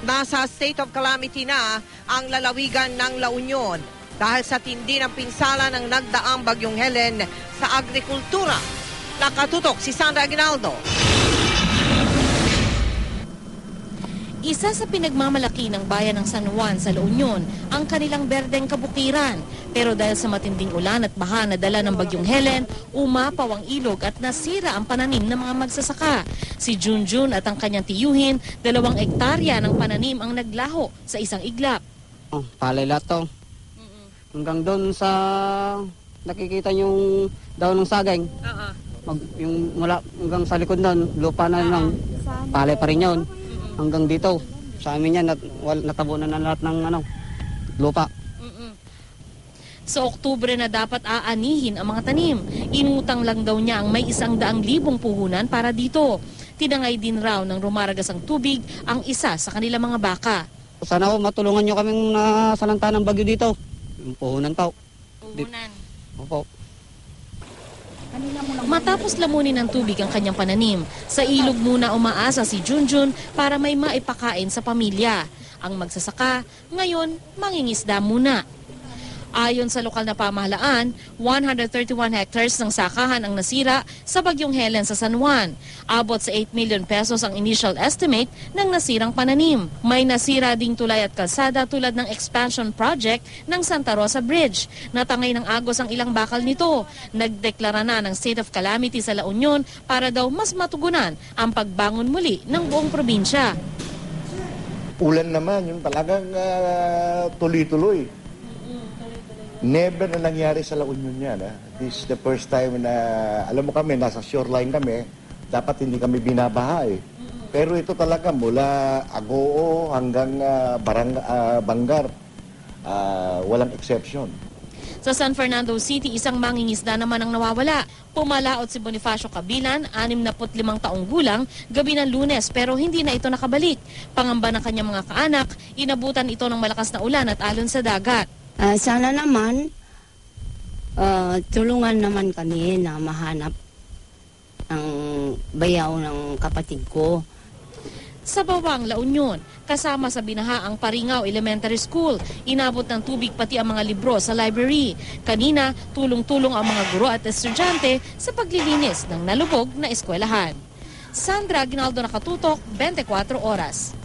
Nasa state of calamity na ang lalawigan ng La Union dahil sa tindi ng pinsala ng nagdaang bagyong Helen sa agrikultura. Nakatutok si Sandra Aguinaldo. Isa sa pinagmamalaki ng bayan ng San Juan sa La Union ang kanilang berdeng kabukiran. Pero dahil sa matinding ulan at baha na dala ng bagyong Helen, umapaw ang ilog at nasira ang pananim ng mga magsasaka. Si Junjun at ang kanyang tiyuhin, 2 hektarya ng pananim ang naglaho sa isang iglap. Palay lahat to. Hanggang doon sa nakikita yung daon ng saging. Yung mula hanggang sa likod doon, lupa na lang. Palay pa rin yun. Hanggang dito, sa amin yan, natabunan na lahat ng lupa. Sa Oktubre na dapat aanihin ang mga tanim. Inutang lang daw niya ang may 100,000 puhunan para dito. Tinangay din raw ng rumaragas ang tubig ang isa sa kanilang mga baka. Sana ho, matulungan nyo kaming nasalanta ng bagyo dito. Yung puhunan pa. Puhunan? Opo. Matapos lamunin ng tubig ang kanyang pananim, sa ilog muna umaasa si Junjun para may maipakain sa pamilya. Ang magsasaka, ngayon mangingisda muna. Ayon sa lokal na pamahalaan, 131 hectares ng sakahan ang nasira sa bagyong Helen sa San Juan. Abot sa 8 million pesos ang initial estimate ng nasirang pananim. May nasira ding tulay at kalsada tulad ng expansion project ng Santa Rosa Bridge. Natangay ng agos ang ilang bakal nito. Nagdeklara na ng state of calamity sa La Union para daw mas matugunan ang pagbangon muli ng buong probinsya. Ulan naman, yung talagang tuloy-tuloy. Never na nangyari sa La Union yan. This is the first time na, alam mo kami, nasa shoreline kami, dapat hindi kami binabaha eh. Pero ito talaga mula Agoo hanggang Bangar, walang exception. Sa San Fernando City, isang mangingisda naman ang nawawala. Pumalaot si Bonifacio Cabilan, 65 taong gulang, gabi ng Lunes pero hindi na ito nakabalik. Pangamba ng kanyang mga kaanak, inabutan ito ng malakas na ulan at alon sa dagat. Sana naman, tulungan naman kami na mahanap ang bayaw ng kapatid ko. Sa Bawang, La Union, kasama sa binaha ang Paringaw Elementary School. Inabot ng tubig pati ang mga libro sa library. Kanina, tulong-tulong ang mga guro at estudyante sa paglilinis ng nalubog na eskwelahan. Sandra Aguinaldo, Nakatutok, 24 Oras.